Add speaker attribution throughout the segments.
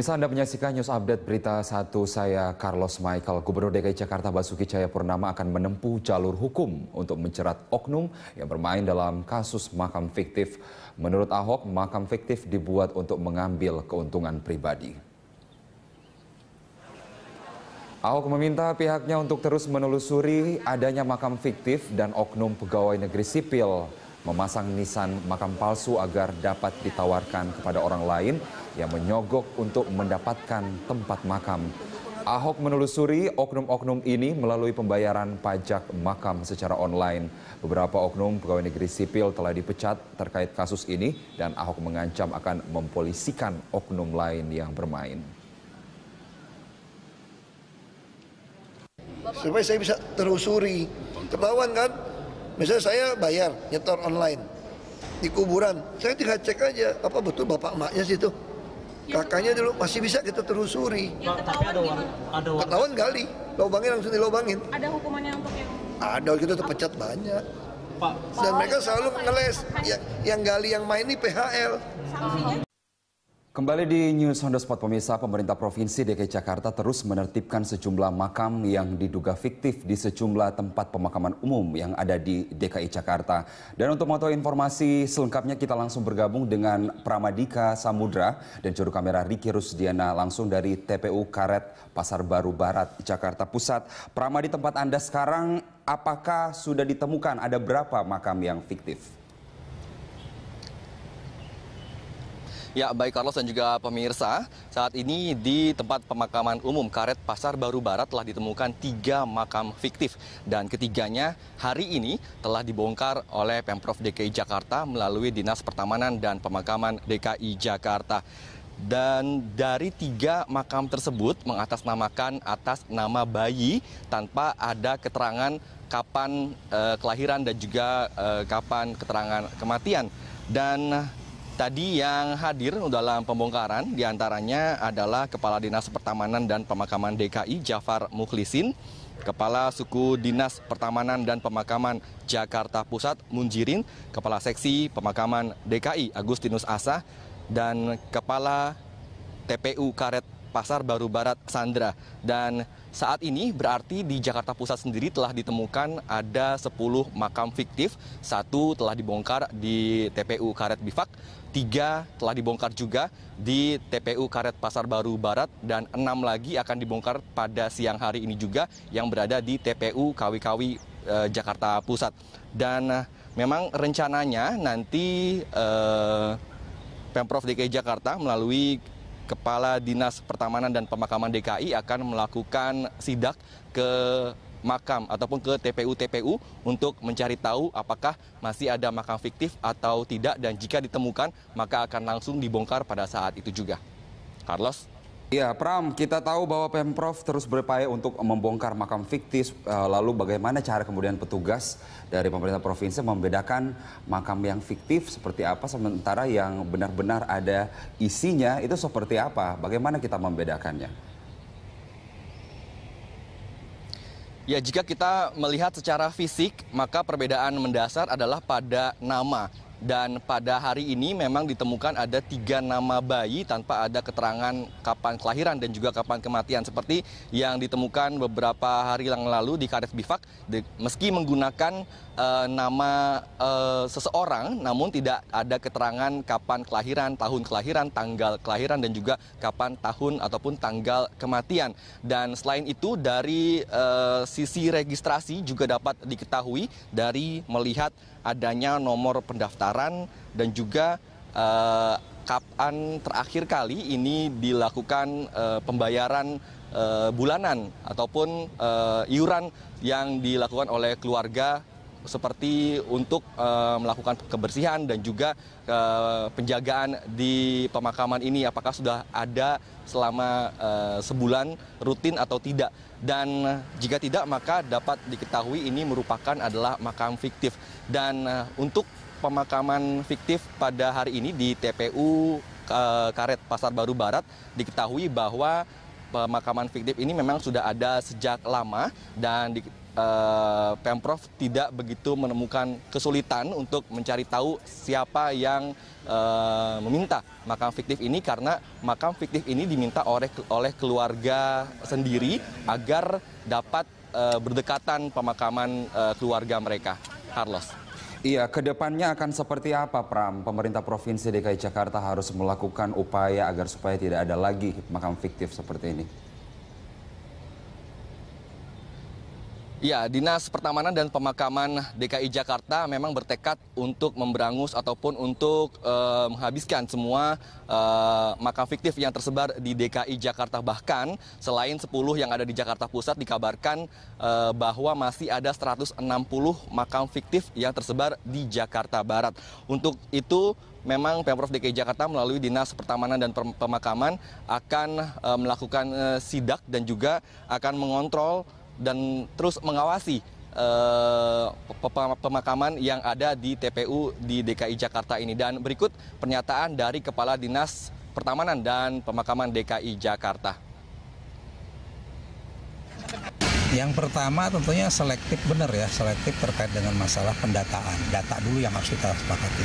Speaker 1: Pemirsa, Anda menyaksikan News Update Berita 1, saya Carlos Michael. Gubernur DKI Jakarta Basuki Cahayapurnama akan menempuh jalur hukum untuk menjerat oknum yang bermain dalam kasus makam fiktif. Menurut Ahok, makam fiktif dibuat untuk mengambil keuntungan pribadi. Ahok meminta pihaknya untuk terus menelusuri adanya makam fiktif dan oknum pegawai negeri sipil memasang nisan makam palsu agar dapat ditawarkan kepada orang lain yang menyogok untuk mendapatkan tempat makam. Ahok menelusuri oknum-oknum ini melalui pembayaran pajak makam secara online. Beberapa oknum pegawai negeri sipil telah dipecat terkait kasus ini dan Ahok mengancam akan mempolisikan oknum lain yang bermain.
Speaker 2: Supaya saya bisa telusuri, ketahuan kan? Misalnya saya bayar nyetor online di kuburan, saya tinggal cek aja apa betul bapak emaknya situ, kakaknya dulu, masih bisa kita telusuri. Ketahuan gali, lubangnya langsung dilobangin.
Speaker 3: Ada hukumannya untuk yang?
Speaker 2: Ada, kita terpecat banyak. Dan mereka selalu ngeles, yang gali yang main ini PHL.
Speaker 1: Kembali di News on the Spot, pemirsa. Pemerintah Provinsi DKI Jakarta terus menertibkan sejumlah makam yang diduga fiktif di sejumlah tempat pemakaman umum yang ada di DKI Jakarta. Dan untuk mengetahui informasi selengkapnya kita langsung bergabung dengan Pramadika Samudra dan juru kamera Riki Rusdiana langsung dari TPU Karet Pasar Baru Barat, Jakarta Pusat. Prama, di tempat Anda sekarang, apakah sudah ditemukan ada berapa makam yang fiktif?
Speaker 4: Ya, baik Carlos dan juga pemirsa, saat ini di tempat pemakaman umum Karet Pasar Baru Barat telah ditemukan 3 makam fiktif. Dan ketiganya hari ini telah dibongkar oleh Pemprov DKI Jakarta melalui Dinas Pertamanan dan Pemakaman DKI Jakarta. Dan dari 3 makam tersebut mengatasnamakan atas nama bayi tanpa ada keterangan kapan kelahiran dan juga kapan keterangan kematian. Dan tadi yang hadir dalam pembongkaran diantaranya adalah Kepala Dinas Pertamanan dan Pemakaman DKI Jafar Mukhlisin, Kepala Suku Dinas Pertamanan dan Pemakaman Jakarta Pusat Munjirin, Kepala Seksi Pemakaman DKI Agustinus Asa, dan Kepala TPU Karet Pasar Baru Barat Sandra. Dan saat ini berarti di Jakarta Pusat sendiri telah ditemukan ada 10 makam fiktif. 1 telah dibongkar di TPU Karet Bifak, 3 telah dibongkar juga di TPU Karet Pasar Baru Barat, dan 6 lagi akan dibongkar pada siang hari ini juga yang berada di TPU Kawi-Kawi Jakarta Pusat. Dan memang rencananya nanti Pemprov DKI Jakarta melalui Kepala Dinas Pertamanan dan Pemakaman DKI akan melakukan sidak ke makam ataupun ke TPU-TPU untuk mencari tahu apakah masih ada makam fiktif atau tidak, dan jika ditemukan maka akan langsung dibongkar pada saat itu juga. Carlos?
Speaker 1: Ya, Pram, kita tahu bahwa Pemprov terus berupaya untuk membongkar makam fiktif. Lalu bagaimana cara kemudian petugas dari pemerintah provinsi membedakan makam yang fiktif seperti apa, sementara yang benar-benar ada isinya itu seperti apa? Bagaimana kita membedakannya?
Speaker 4: Ya, jika kita melihat secara fisik, maka perbedaan mendasar adalah pada nama. Dan pada hari ini memang ditemukan ada 3 nama bayi tanpa ada keterangan kapan kelahiran dan juga kapan kematian. Seperti yang ditemukan beberapa hari yang lalu di Karet Bifak, meski menggunakan nama seseorang, namun tidak ada keterangan kapan kelahiran, tahun kelahiran, tanggal kelahiran, dan juga kapan tahun ataupun tanggal kematian. Dan selain itu dari sisi registrasi juga dapat diketahui dari melihat adanya nomor pendaftaran dan juga kapan terakhir kali ini dilakukan pembayaran bulanan ataupun iuran yang dilakukan oleh keluarga, seperti untuk melakukan kebersihan dan juga penjagaan di pemakaman ini, apakah sudah ada selama sebulan rutin atau tidak. Dan jika tidak maka dapat diketahui ini merupakan adalah makam fiktif. Dan untuk pemakaman fiktif pada hari ini di TPU Karet Pasar Baru Barat diketahui bahwa pemakaman fiktif ini memang sudah ada sejak lama, dan Pemprov tidak begitu menemukan kesulitan untuk mencari tahu siapa yang meminta makam fiktif ini, karena makam fiktif ini diminta oleh keluarga sendiri agar dapat berdekatan pemakaman keluarga mereka. Carlos.
Speaker 1: Iya, kedepannya akan seperti apa, Pram? Pemerintah Provinsi DKI Jakarta harus melakukan upaya agar supaya tidak ada lagi makam fiktif seperti ini.
Speaker 4: Ya, Dinas Pertamanan dan Pemakaman DKI Jakarta memang bertekad untuk memberangus ataupun untuk menghabiskan semua makam fiktif yang tersebar di DKI Jakarta. Bahkan selain 10 yang ada di Jakarta Pusat, dikabarkan bahwa masih ada 160 makam fiktif yang tersebar di Jakarta Barat. Untuk itu, memang Pemprov DKI Jakarta melalui Dinas Pertamanan dan Pemakaman akan melakukan sidak dan juga akan mengontrol dan terus mengawasi pemakaman yang ada di TPU di DKI Jakarta ini. Dan berikut pernyataan dari Kepala Dinas Pertamanan dan Pemakaman DKI Jakarta.
Speaker 3: Yang pertama tentunya selektif, benar ya, selektif terkait dengan masalah pendataan. Data dulu yang harus kita sepakati.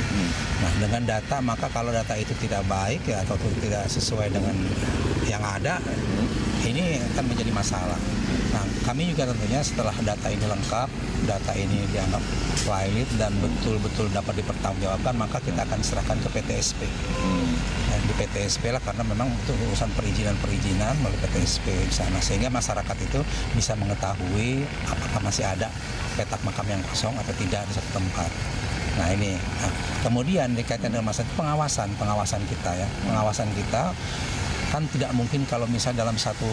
Speaker 3: Nah, dengan data, maka kalau data itu tidak baik ya atau tidak sesuai dengan yang ada, ini akan menjadi masalah. Nah, kami juga tentunya setelah data ini lengkap, data ini dianggap valid dan betul-betul dapat dipertanggungjawabkan, maka kita akan serahkan ke PTSP. Nah, di PTSP lah, karena memang itu urusan perizinan melalui PTSP di sana, sehingga masyarakat itu bisa mengetahui apakah masih ada petak makam yang kosong atau tidak di satu tempat. Nah ini, kemudian dikaitkan dengan masalah pengawasan kita ya, pengawasan kita kan tidak mungkin kalau misalnya dalam satu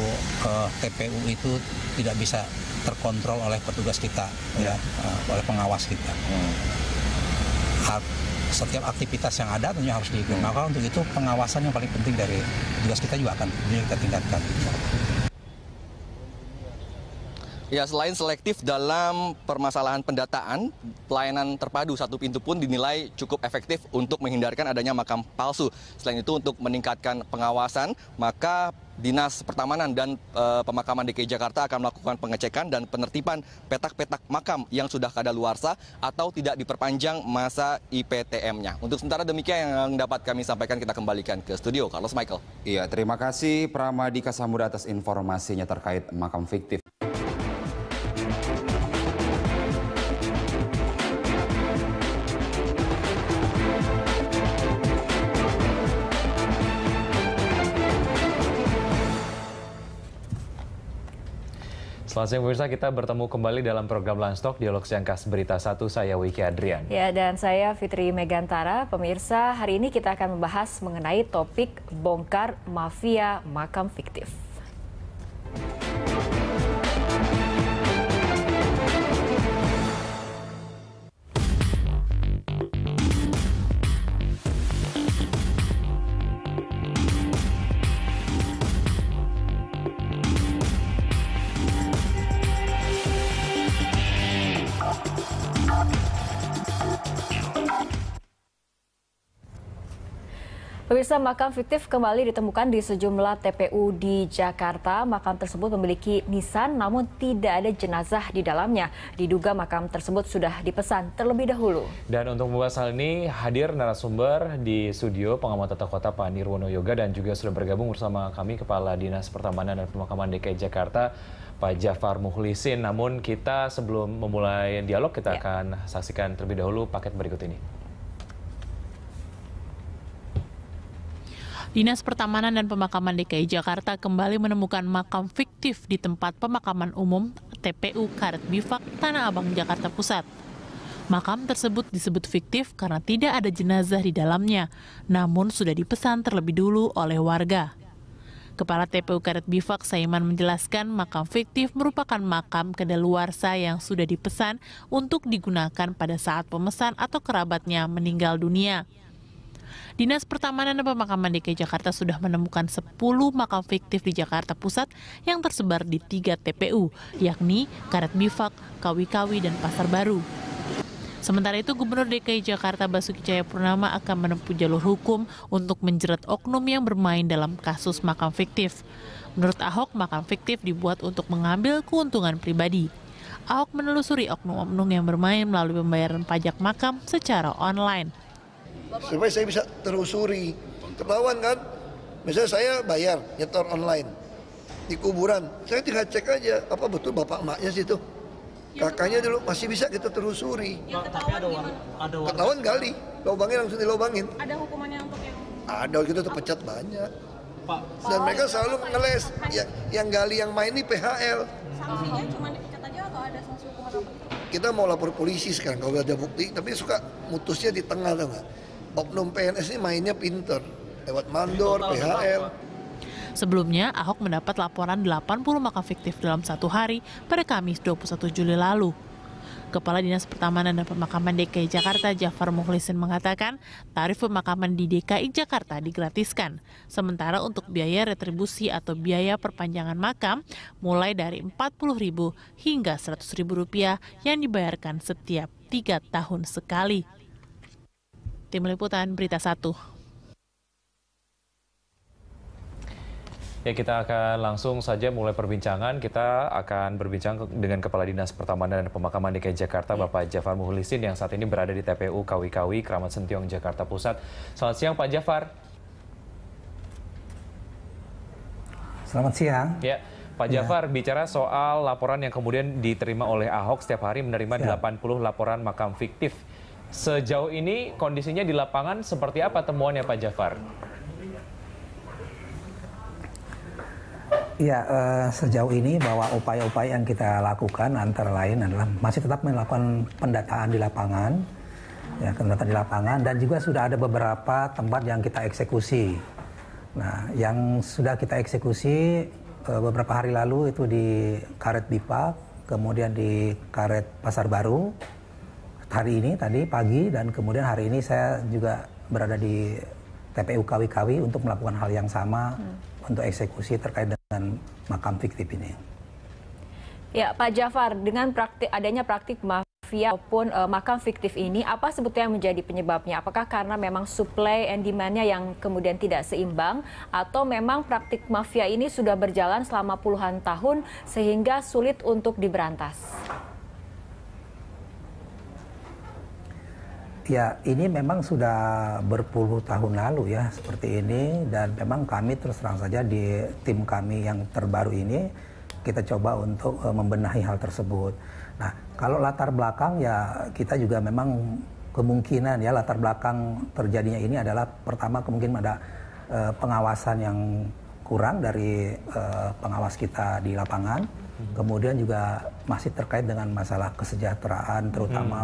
Speaker 3: TPU itu tidak bisa terkontrol oleh petugas kita ya, oleh pengawas kita. Setiap aktivitas yang ada tentunya harus diikuti. Maka untuk itu pengawasan yang paling penting dari tugas kita juga akan kita tingkatkan.
Speaker 4: Ya, selain selektif dalam permasalahan pendataan, pelayanan terpadu satu pintu pun dinilai cukup efektif untuk menghindarkan adanya makam palsu. Selain itu, untuk meningkatkan pengawasan, maka Dinas Pertamanan dan Pemakaman DKI Jakarta akan melakukan pengecekan dan penertiban petak-petak makam yang sudah kadaluarsa atau tidak diperpanjang masa IPTM-nya. Untuk sementara demikian yang dapat kami sampaikan, kita kembalikan ke studio. Carlos Michael.
Speaker 1: Iya, terima kasih Pramadika Samudra atas informasinya terkait makam fiktif.
Speaker 5: Selamat siang pemirsa, kita bertemu kembali dalam program Landstalk Dialog Siang Khas Berita 1, saya Wiki Adrian.
Speaker 6: Ya, dan saya Fitri Megantara. Pemirsa, hari ini kita akan membahas mengenai topik bongkar mafia makam fiktif. Pemirsa, makam fiktif kembali ditemukan di sejumlah TPU di Jakarta. Makam tersebut memiliki nisan namun tidak ada jenazah di dalamnya. Diduga makam tersebut sudah dipesan terlebih dahulu.
Speaker 5: Dan untuk membahas hal ini hadir narasumber di studio pengamat tata kota Pak Nirwono Yoga, dan juga sudah bergabung bersama kami Kepala Dinas Pertamanan dan Pemakaman DKI Jakarta Pak Jafar Mukhlisin. Namun kita sebelum memulai dialog, kita akan saksikan terlebih dahulu paket berikut ini.
Speaker 7: Dinas Pertamanan dan Pemakaman DKI Jakarta kembali menemukan makam fiktif di tempat pemakaman umum TPU Karet Bifak, Tanah Abang, Jakarta Pusat. Makam tersebut disebut fiktif karena tidak ada jenazah di dalamnya, namun sudah dipesan terlebih dulu oleh warga. Kepala TPU Karet Bifak, Saiman, menjelaskan makam fiktif merupakan makam kadaluarsa yang sudah dipesan untuk digunakan pada saat pemesan atau kerabatnya meninggal dunia. Dinas Pertamanan dan Pemakaman DKI Jakarta sudah menemukan 10 makam fiktif di Jakarta Pusat yang tersebar di 3 TPU, yakni Karet Bifak, Kawi-Kawi, dan Pasar Baru. Sementara itu, Gubernur DKI Jakarta Basuki Cahayapurnama akan menempuh jalur hukum untuk menjerat oknum yang bermain dalam kasus makam fiktif. Menurut Ahok, makam fiktif dibuat untuk mengambil keuntungan pribadi. Ahok menelusuri oknum-oknum yang bermain melalui pembayaran pajak makam secara online.
Speaker 2: Supaya saya bisa telusuri, ketahuan kan? Misalnya saya bayar nyetor online di kuburan, saya tinggal cek aja apa betul bapak emaknya situ. Kakaknya dulu masih bisa kita telusuri. Ketahuan gali, lubangnya langsung dilobangin.
Speaker 8: Ada hukumannya untuk yang
Speaker 2: Ada, kita terpecat banyak. Dan mereka selalu ngeles, yang gali yang main ini PHL.
Speaker 8: sanksinya cuma dipecat aja atau ada sanksi hukuman apa?
Speaker 2: Kita mau lapor polisi sekarang kalau ada bukti, tapi suka mutusnya di tengah, tau nggak? Oknum PNS ini mainnya pinter, lewat mandor, PHL.
Speaker 7: Sebelumnya, Ahok mendapat laporan 80 makam fiktif dalam satu hari pada Kamis 21 Juli lalu. Kepala Dinas Pertamanan dan Pemakaman DKI Jakarta, Jafar Mukhlisin, mengatakan tarif pemakaman di DKI Jakarta digratiskan. Sementara untuk biaya retribusi atau biaya perpanjangan makam mulai dari Rp40.000 hingga Rp100.000 yang dibayarkan setiap 3 tahun sekali. Tim Liputan Berita 1.
Speaker 5: Ya, kita akan langsung saja mulai perbincangan. Kita akan berbincang dengan Kepala Dinas Pertamanan dan Pemakaman DKI Jakarta, Bapak Jafar Mukhlisin, yang saat ini berada di TPU Kawi-Kawi, Kramat Sentiong, Jakarta Pusat. Selamat siang, Pak Jafar.
Speaker 3: Selamat siang.
Speaker 5: Ya, Pak Jafar, bicara soal laporan yang kemudian diterima oleh Ahok setiap hari menerima 80 laporan makam fiktif. Sejauh ini kondisinya di lapangan seperti apa temuannya, Pak Jafar?
Speaker 3: Ya, sejauh ini bahwa upaya-upaya yang kita lakukan antara lain adalah masih tetap melakukan pendataan di lapangan, ya, pendataan di lapangan, dan juga sudah ada beberapa tempat yang kita eksekusi. Nah, yang sudah kita eksekusi beberapa hari lalu itu di Karet Bifak, kemudian di Karet Pasar Baru, hari ini tadi pagi, dan kemudian hari ini saya juga berada di TPU Kawi-Kawi untuk melakukan hal yang sama untuk eksekusi terkait dengan makam fiktif ini.
Speaker 6: Ya, Pak Jafar, dengan adanya praktik mafia maupun makam fiktif ini, apa sebetulnya yang menjadi penyebabnya? Apakah karena memang supply and demand-nya yang kemudian tidak seimbang, atau memang praktik mafia ini sudah berjalan selama puluhan tahun sehingga sulit untuk diberantas?
Speaker 3: Ya, ini memang sudah berpuluh tahun lalu ya seperti ini, dan memang kami terus terang saja di tim kami yang terbaru ini kita coba untuk membenahi hal tersebut. Nah, kalau latar belakang ya kita juga memang kemungkinan ya latar belakang terjadinya ini adalah pertama kemungkinan ada pengawasan yang kurang dari pengawas kita di lapangan. Kemudian juga masih terkait dengan masalah kesejahteraan terutama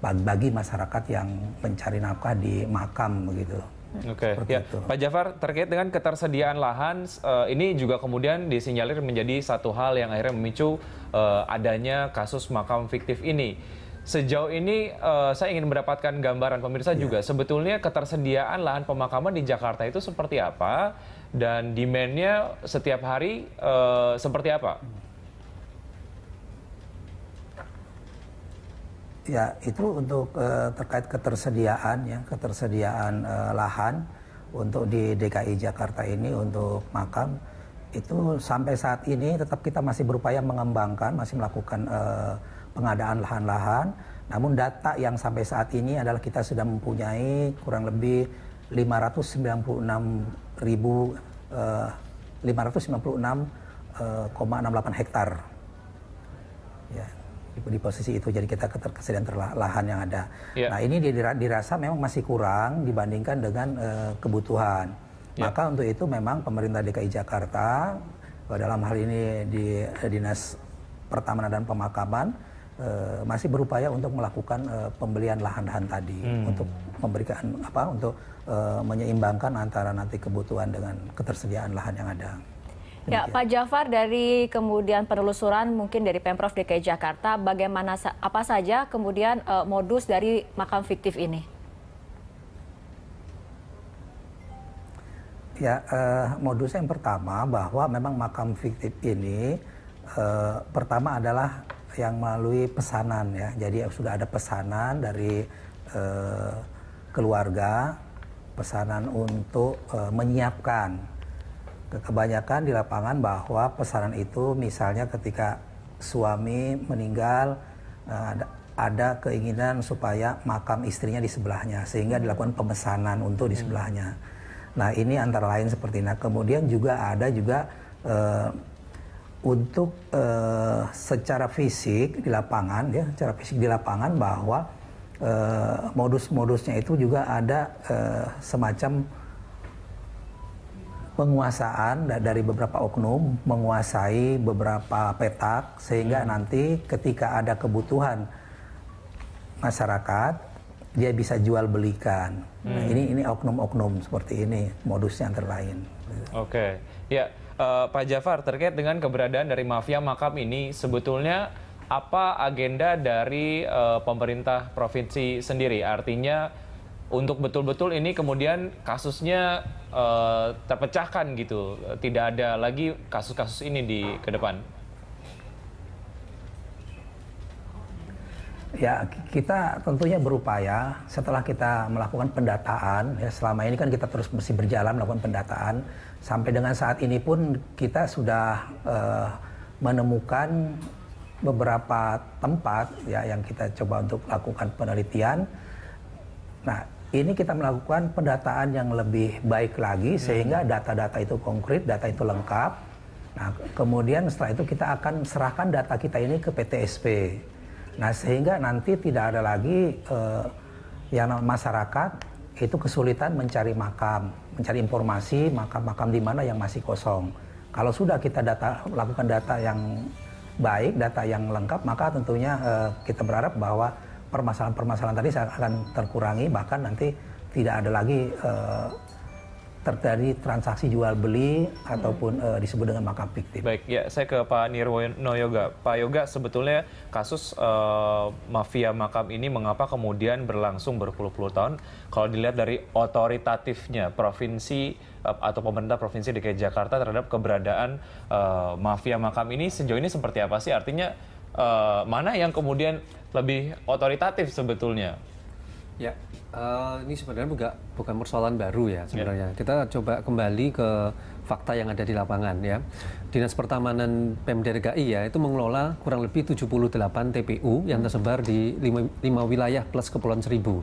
Speaker 3: bagi masyarakat yang mencari nafkah di makam begitu.
Speaker 5: Oke, ya. Pak Jafar, terkait dengan ketersediaan lahan, ini juga kemudian disinyalir menjadi satu hal yang akhirnya memicu adanya kasus makam fiktif ini. Sejauh ini saya ingin mendapatkan gambaran pemirsa juga, sebetulnya ketersediaan lahan pemakaman di Jakarta itu seperti apa, dan demand-nya setiap hari seperti apa?
Speaker 3: Ya, itu untuk terkait ketersediaan lahan untuk di DKI Jakarta ini untuk makam, itu sampai saat ini tetap kita masih berupaya mengembangkan, masih melakukan pengadaan lahan-lahan. Namun data yang sampai saat ini adalah kita sudah mempunyai kurang lebih 596,68 hektar. Ya, di posisi itu, jadi kita ketersediaan lahan yang ada. Nah, ini dirasa memang masih kurang dibandingkan dengan kebutuhan. Maka untuk itu memang pemerintah DKI Jakarta dalam hal ini di Dinas Pertamanan dan Pemakaman masih berupaya untuk melakukan pembelian lahan-lahan tadi untuk memberikan untuk menyeimbangkan antara nanti kebutuhan dengan ketersediaan lahan yang ada.
Speaker 6: Ya, Pak Jafar, dari kemudian penelusuran mungkin dari Pemprov DKI Jakarta, bagaimana apa saja kemudian modus dari makam fiktif ini?
Speaker 3: Ya, modus yang pertama bahwa memang makam fiktif ini pertama adalah yang melalui pesanan ya. Jadi sudah ada pesanan dari keluarga, pesanan untuk menyiapkan. Kebanyakan di lapangan bahwa pesanan itu misalnya ketika suami meninggal, ada keinginan supaya makam istrinya di sebelahnya, sehingga dilakukan pemesanan untuk di sebelahnya. Nah ini antara lain seperti ini. Nah, kemudian juga ada juga untuk secara fisik di lapangan, ya, secara fisik di lapangan bahwa modus-modusnya itu juga ada semacam penguasaan dari beberapa oknum menguasai beberapa petak, sehingga nanti ketika ada kebutuhan masyarakat dia bisa jual belikan. Nah, ini oknum-oknum seperti ini modusnya antara lain.
Speaker 5: Oke, ya Pak Jafar, terkait dengan keberadaan dari mafia makam ini, sebetulnya apa agenda dari pemerintah provinsi sendiri? Artinya untuk betul-betul ini kemudian kasusnya terpecahkan gitu, tidak ada lagi kasus-kasus ini di ke depan.
Speaker 3: Ya, kita tentunya berupaya setelah kita melakukan pendataan, ya selama ini kan kita terus masih berjalan melakukan pendataan, sampai dengan saat ini pun kita sudah menemukan beberapa tempat ya yang kita coba untuk lakukan penelitian. Nah, ini kita melakukan pendataan yang lebih baik lagi sehingga data-data itu konkret, data itu lengkap. Nah, kemudian setelah itu kita akan serahkan data kita ini ke PTSP. Nah, sehingga nanti tidak ada lagi yang masyarakat itu kesulitan mencari makam, mencari informasi makam-makam di mana yang masih kosong. Kalau sudah kita lakukan data yang baik, data yang lengkap, maka tentunya kita berharap bahwa permasalahan-permasalahan tadi akan terkurangi, bahkan nanti tidak ada lagi terjadi transaksi jual beli ataupun disebut dengan makam fiktif.
Speaker 5: Baik, ya saya ke Pak Nirwono Yoga. Pak Yoga, sebetulnya kasus mafia makam ini mengapa kemudian berlangsung berpuluh-puluh tahun? Kalau dilihat dari otoritatifnya provinsi atau pemerintah provinsi DKI Jakarta terhadap keberadaan mafia makam ini sejauh ini seperti apa sih? Artinya mana yang kemudian lebih otoritatif sebetulnya?
Speaker 9: Ya, ini sebenarnya bukan persoalan baru ya sebenarnya. Kita coba kembali ke fakta yang ada di lapangan ya. Dinas Pertamanan Pemda DKI ya itu mengelola kurang lebih 78 TPU yang tersebar di 5 wilayah plus Kepulauan Seribu.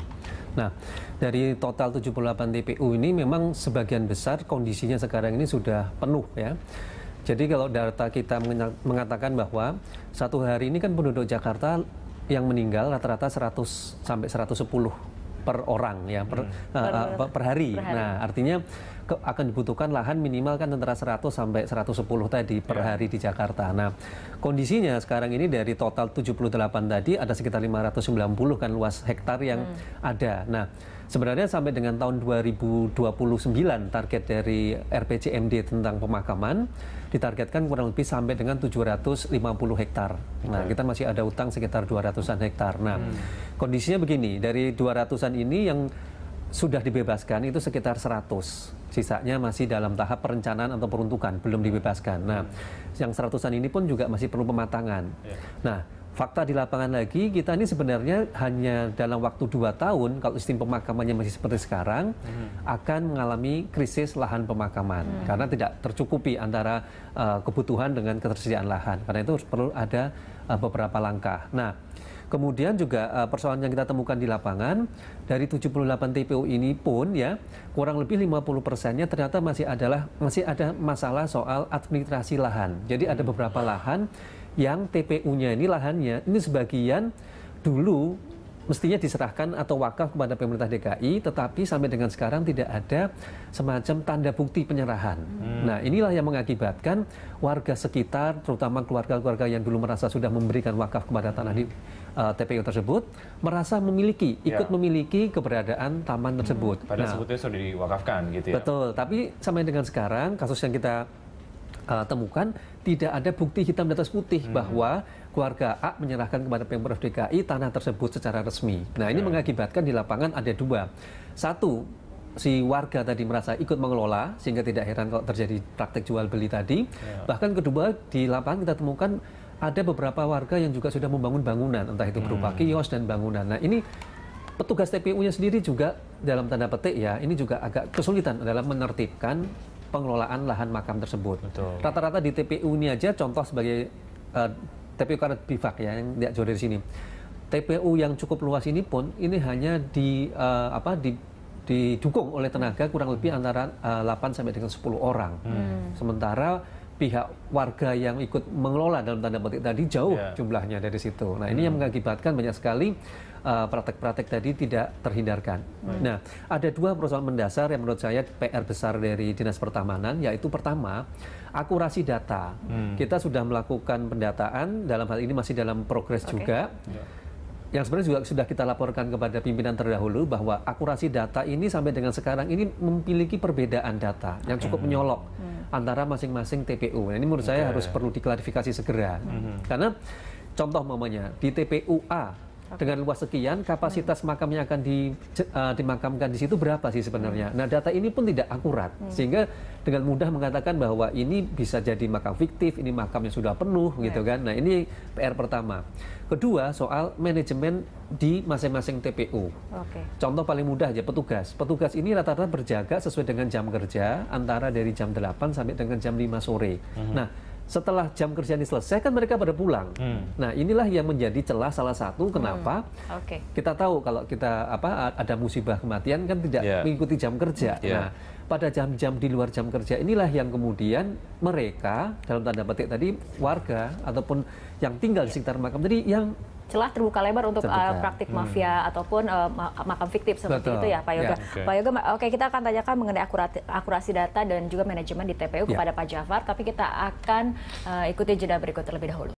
Speaker 9: Nah, dari total 78 TPU ini memang sebagian besar kondisinya sekarang ini sudah penuh ya. Jadi kalau data kita mengatakan bahwa satu hari ini kan penduduk Jakarta yang meninggal rata-rata 100 sampai 110 per orang ya per hari. Nah, artinya akan dibutuhkan lahan minimal kan antara 100 sampai 110 tadi per hari di Jakarta. Nah, kondisinya sekarang ini dari total 78 tadi ada sekitar 590 kan luas hektar yang ada. Nah, sebenarnya sampai dengan tahun 2029 target dari RPJMD tentang pemakaman ditargetkan kurang lebih sampai dengan 750 hektar. Nah, kita masih ada utang sekitar 200-an hektar. Nah, kondisinya begini, dari 200-an ini yang sudah dibebaskan itu sekitar 100. Sisanya masih dalam tahap perencanaan atau peruntukan, belum dibebaskan. Nah, yang 100-an ini pun juga masih perlu pematangan. Nah, fakta di lapangan lagi, kita ini sebenarnya hanya dalam waktu 2 tahun, kalau sistem pemakamannya masih seperti sekarang, akan mengalami krisis lahan pemakaman. Karena tidak tercukupi antara kebutuhan dengan ketersediaan lahan. Karena itu perlu ada beberapa langkah. Nah, kemudian juga persoalan yang kita temukan di lapangan, dari 78 TPU ini pun ya, kurang lebih 50%-nya ternyata masih ada masalah soal administrasi lahan. Jadi ada beberapa lahan yang TPU-nya ini lahannya ini sebagian dulu mestinya diserahkan atau wakaf kepada pemerintah DKI, tetapi sampai dengan sekarang tidak ada semacam tanda bukti penyerahan. Nah, inilah yang mengakibatkan warga sekitar, terutama keluarga-keluarga yang dulu merasa sudah memberikan wakaf kepada tanah di TPU tersebut, merasa ikut memiliki keberadaan taman tersebut.
Speaker 5: Padahal sebetulnya sudah diwakafkan gitu ya.
Speaker 9: Betul, tapi sampai dengan sekarang kasus yang kita temukan tidak ada bukti hitam di atas putih bahwa keluarga A menyerahkan kepada Pemprov DKI tanah tersebut secara resmi. Nah, ini mengakibatkan di lapangan ada 2. Satu, si warga tadi merasa ikut mengelola sehingga tidak heran kalau terjadi praktek jual beli tadi. Bahkan kedua, di lapangan kita temukan ada beberapa warga yang juga sudah membangun bangunan, entah itu berupa kios dan bangunan. Nah, ini petugas TPU-nya sendiri juga dalam tanda petik ya, ini juga agak kesulitan dalam menertibkan pengelolaan lahan makam tersebut. Rata-rata di TPU ini aja, contoh sebagai TPU Karet Bifak ya, yang tidak jauh dari sini. TPU yang cukup luas ini pun ini hanya didukung oleh tenaga kurang lebih antara 8 sampai dengan 10 orang. Sementara pihak warga yang ikut mengelola dalam tanda petik tadi jauh jumlahnya dari situ. Nah, ini yang mengakibatkan banyak sekali praktek-praktek tadi tidak terhindarkan. Nah, ada dua persoalan mendasar yang menurut saya PR besar dari Dinas Pertamanan, yaitu pertama, akurasi data. Kita sudah melakukan pendataan, dalam hal ini masih dalam progres juga. Yang sebenarnya juga sudah kita laporkan kepada pimpinan terdahulu bahwa akurasi data ini sampai dengan sekarang ini memiliki perbedaan data yang cukup menyolok antara masing-masing TPU. Nah, ini menurut saya harus perlu diklarifikasi segera. Karena contoh mamanya di TPU A dengan luas sekian, kapasitas makam yang akan dimakamkan di situ berapa sih sebenarnya? Nah, data ini pun tidak akurat, sehingga dengan mudah mengatakan bahwa ini bisa jadi makam fiktif, ini makam yang sudah penuh, gitu kan? Nah, ini PR pertama. Kedua, soal manajemen di masing-masing TPU. Contoh paling mudah aja, petugas. Petugas ini rata-rata berjaga sesuai dengan jam kerja, antara dari jam 8 sampai dengan jam 5 sore. Nah, setelah jam kerja ini selesai kan mereka pada pulang. Nah, inilah yang menjadi celah salah satu kenapa kita tahu kalau kita ada musibah kematian kan tidak mengikuti jam kerja. Nah, pada jam-jam di luar jam kerja inilah yang kemudian mereka dalam tanda petik tadi warga ataupun yang tinggal di sekitar makam tadi yang
Speaker 6: celah terbuka lebar untuk praktik mafia ataupun makam fiktif seperti itu ya Pak Yoga. Pak Yoga, oke, kita akan tanyakan mengenai akurasi data dan juga manajemen di TPU kepada Pak Jafar, tapi kita akan ikuti jeda berikut terlebih dahulu.